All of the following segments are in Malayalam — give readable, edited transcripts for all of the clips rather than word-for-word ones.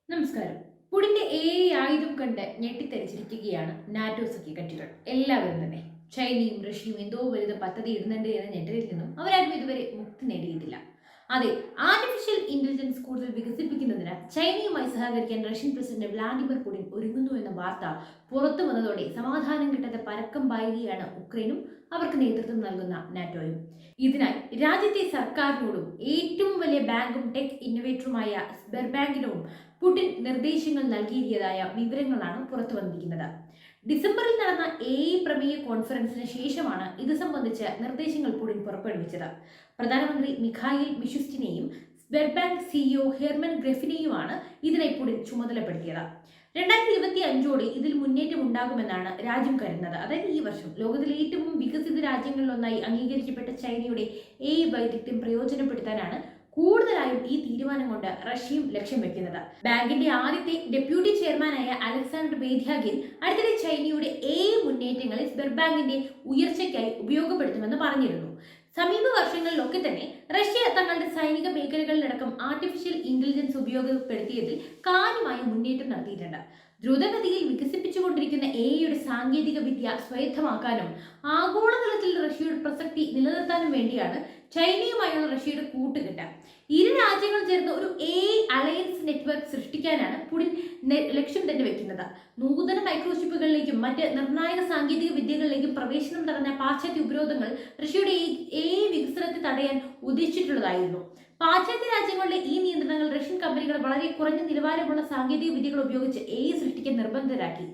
നമസ്കാരം. പുടിന്റെ ആയുധം കണ്ട് ഞെട്ടിത്തരിച്ചിരിക്കുകയാണ് നാറ്റോ സഖ്യകക്ഷികൾ എല്ലാവരും തന്നെ. ചൈനയും റഷ്യയും എന്തോ വലുത് പദ്ധതി ഇടുന്നുണ്ട് എന്ന ഞെട്ടലിൽ നിന്നും അവരാരും ഇതുവരെ മുക്തി നേടിയിട്ടില്ല. അതെ, ആർട്ടിഫിഷ്യൽ ഇന്റലിജൻസ് കൂടുതൽ വികസിപ്പിക്കുന്നതിന് ചൈനയുമായി സഹകരിക്കാൻ റഷ്യൻ പ്രസിഡന്റ് വ്ളാഡിമിർ പുടിൻ ഒരുങ്ങുന്നു എന്ന വാർത്ത പുറത്തു വന്നതോടെ സമാധാനം കിട്ടാതെ പരക്കം പായുകയാണ് ഉക്രൈനും അവർക്ക് നേതൃത്വം നൽകുന്ന നാറ്റോയും. ഇതിനായി രാജ്യത്തെ സർക്കാരിനോടും ഏറ്റവും വലിയ ബാങ്കും ടെക് ഇന്നോവേറ്ററുമായ സ്ബെർബാങ്കിനോടും പുടിൻ നിർദ്ദേശങ്ങൾ നൽകിയതായ വിവരങ്ങളാണ് പുറത്തു വന്നിരിക്കുന്നത്. ഡിസംബറിൽ നടന്ന പ്രമേയ കോൺഫറൻസിന് ശേഷമാണ് ഇത് സംബന്ധിച്ച് നിർദ്ദേശങ്ങൾ പുടിൻ പുറപ്പെടുവിച്ചത്. പ്രധാനമന്ത്രി മിഖായിൽ മിഷുസ്റ്റിനെയും സ്ബെർബാങ്ക് സിഇഒ ഹെർമൻ ഗ്രെഫിനെയുമാണ് ഇതിനായി പുടിൻ ചുമതലപ്പെടുത്തിയത്. 2025ഓടെ ഇതിൽ മുന്നേറ്റം ഉണ്ടാകുമെന്നാണ് രാജ്യം കരുതുന്നത്. അതായത് ഈ വർഷം ലോകത്തിലെ ഏറ്റവും വികസിത രാജ്യങ്ങളിലൊന്നായി അംഗീകരിക്കപ്പെട്ട ചൈനയുടെ വൈദഗ്ധ്യം പ്രയോജനപ്പെടുത്താനാണ് കൂടുതലായും ഈ തീരുമാനം കൊണ്ട് റഷ്യയും ലക്ഷ്യം വെക്കുന്നത്. ബാങ്കിന്റെ ആദ്യത്തെ ഡെപ്യൂട്ടി ചെയർമാനായ അലക്സാണ്ടർ ബേദ്യാഗിൻ അടുത്തിടെ ചൈനയുടെ മുന്നേറ്റങ്ങളെ സ്ബെർബാങ്കിന്റെ ഉയർച്ചയ്ക്കായി ഉപയോഗപ്പെടുത്തുമെന്ന് പറഞ്ഞിരുന്നു. സമീപ വർഷങ്ങളിലൊക്കെ തന്നെ റഷ്യ തങ്ങളുടെ സൈനിക മേഖലകളിലടക്കം ആർട്ടിഫിഷ്യൽ ഇന്റലിജൻസ് ഉപയോഗപ്പെടുത്തിയതിൽ കാര്യമായ മുന്നേറ്റം നടത്തിയിട്ടുണ്ട്. ദ്രുതഗതിയിൽ വികസിപ്പിച്ചുകൊണ്ടിരിക്കുന്ന യുടെ സാങ്കേതിക വിദ്യ സ്വായത്തമാക്കാനും ആഗോളതലത്തിൽ റഷ്യയുടെ പ്രസക്തി നിലനിർത്താനും വേണ്ടിയാണ് ചൈനയുമായുള്ള റഷ്യയുടെ കൂട്ടുകെട്ട്. ഇരു രാജ്യങ്ങളും ചേർന്ന് ഒരു അലയൻസ് നെറ്റ്വർക്ക് സൃഷ്ടിക്കാനാണ് പുടിൻ ലക്ഷ്യം തന്നെ വെക്കുന്നത്. നൂതന മൈക്രോചിപ്പുകളിലേക്കും മറ്റ് നിർണായക സാങ്കേതിക വിദ്യകളിലേക്കും പ്രവേശനം തടഞ്ഞ പാശ്ചാത്യ ഉപരോധങ്ങൾ റഷ്യയുടെ വികസനത്തെ തടയാൻ ഉദ്ദേശിച്ചിട്ടുള്ളതായിരുന്നു. പാശ്ചാത്യ രാജ്യങ്ങളുടെ ഈ നിയന്ത്രണങ്ങൾ റഷ്യൻ കമ്പനികൾ വളരെ കുറഞ്ഞ നിലവാരമുള്ള സാങ്കേതിക വിദ്യകൾ ഉപയോഗിച്ച് സൃഷ്ടിക്കാൻ നിർബന്ധിതരാക്കി.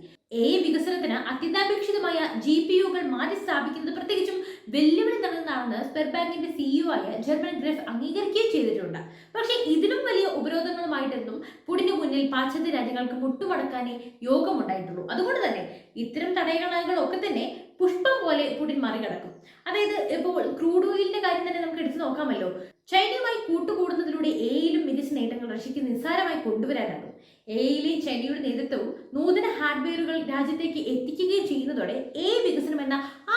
വികസനത്തിന് അത്യന്താപേക്ഷിതമായ GPUകൾ മാറ്റി സ്ഥാപിക്കുന്നത് പ്രത്യേകിച്ചും വെല്ലുവിളി നിറഞ്ഞതാണെന്ന് സ്ബെർബാങ്കിന്റെ സിഇഒ ആയ ജർമൻ ഗ്രെഫ് അംഗീകരിക്കുകയും ചെയ്തിട്ടുണ്ട്. പക്ഷേ ഇതിലും വലിയ ഉപരോധങ്ങളുമായിട്ടൊന്നും പുടിന് മുന്നിൽ പാശ്ചാത്യ രാജ്യങ്ങൾക്ക് മുട്ടുമടക്കാനേ യോഗമുണ്ടായിട്ടുള്ളൂ. അതുകൊണ്ട് തന്നെ ഇത്തരം തടയണകളൊക്കെ തന്നെ പുഷ്പം പോലെ പുടിൻ മറികടക്കും. അതായത് ഇപ്പോൾ ക്രൂഡ് ഓയിലിന്റെ കാര്യം തന്നെ നമുക്ക് എടുത്തു നോക്കാമല്ലോ. ചൈനയുമായി കൂട്ടുകൂടുന്നതിലൂടെ യിലും മികച്ച നേട്ടങ്ങൾ റഷ്യക്ക് നിസ്സാരമായി കൊണ്ടുവരാനാകും. ചൈനയുടെ നേതൃത്വവും നൂതന ഹാർഡ്വെയറുകൾ രാജ്യത്തേക്ക് എത്തിക്കുകയും ചെയ്യുന്നതോടെ വികസനം എന്ന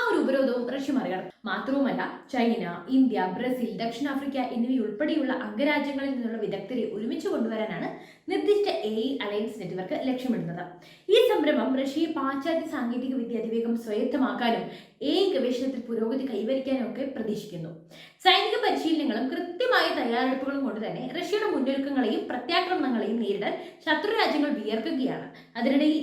ഒരു ഉപരോധവും റഷ്യ മറികടക്കും. മാത്രവുമല്ല, ചൈന, ഇന്ത്യ, ബ്രസീൽ, ദക്ഷിണാഫ്രിക്ക എന്നിവയുൾപ്പെടെയുള്ള അംഗരാജ്യങ്ങളിൽ നിന്നുള്ള വിദഗ്ധരെ ഒരുമിച്ച് കൊണ്ടുവരാനാണ് നിർദ്ദിഷ്ട അലയൻസ് നെറ്റ്വർക്ക് ലക്ഷ്യമിടുന്നത്. ഈ സംരംഭം റഷ്യയെ പാശ്ചാത്യ സാങ്കേതിക വിദ്യ അതിവേഗം സ്വായത്തമാക്കാനും ഗവേഷണത്തിൽ പുരോഗതി കൈവരിക്കാനും ഒക്കെ പ്രതീക്ഷിക്കുന്നു. സൈനിക പരിശീലനങ്ങളും കൃത്യമായ തയ്യാറെടുപ്പുകളും കൊണ്ട് തന്നെ റഷ്യയുടെ മുന്നൊരുക്കങ്ങളെയും പ്രത്യാക്രമണങ്ങളെയും നേരിടാൻ ശത്രു രാജ്യങ്ങൾ വിയർക്കുകയാണ്. അതിനിടയിൽ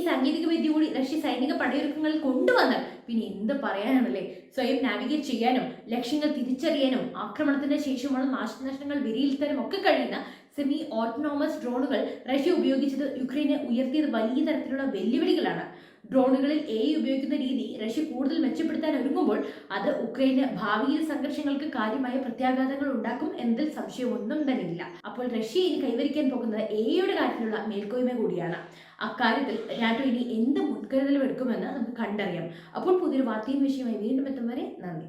സാങ്കേതിക വിദ്യ കൂടി റഷ്യ സൈനിക പടയൊരുക്കങ്ങളിൽ കൊണ്ടുവന്നാൽ പിന്നെ എന്ത് പറയാനാണല്ലേ. സ്വയം നാവിഗേറ്റ് ചെയ്യാനും ലക്ഷ്യങ്ങൾ തിരിച്ചറിയാനും ആക്രമണത്തിന് ശേഷമുള്ള നാശനഷ്ടങ്ങൾ വിലയിരുത്താനും ഒക്കെ കഴിയുന്ന സെമി ഓട്ടോണോമസ് ഡ്രോണുകൾ റഷ്യ ഉപയോഗിച്ചത് യുക്രൈനെ ഉയർത്തിയത് വലിയ തരത്തിലുള്ള വെല്ലുവിളികളാണ്. ഡ്രോണുകളിൽ ഉപയോഗിക്കുന്ന രീതി റഷ്യ കൂടുതൽ മെച്ചപ്പെടുത്താൻ ഒരുങ്ങുമ്പോൾ അത് ഉക്രൈന് ഭാവിയിൽ സംഘർഷങ്ങൾക്ക് കാര്യമായ പ്രത്യാഘാതങ്ങൾ ഉണ്ടാക്കും എന്നതിൽ സംശയമൊന്നും തന്നെ ഇല്ല. അപ്പോൾ റഷ്യ ഇനി കൈവരിക്കാൻ പോകുന്നത് യുടെ കാര്യത്തിലുള്ള മേൽക്കോയ്മ കൂടിയാണ്. അക്കാര്യത്തിൽ നാറ്റോ ഇനി എന്ത് മുൻകരുതലും എടുക്കുമെന്ന് നമുക്ക് കണ്ടറിയാം. അപ്പോൾ പുതിയൊരു വാർത്തയും വിഷയമായി വീണ്ടും എത്തും വരെ നന്ദി.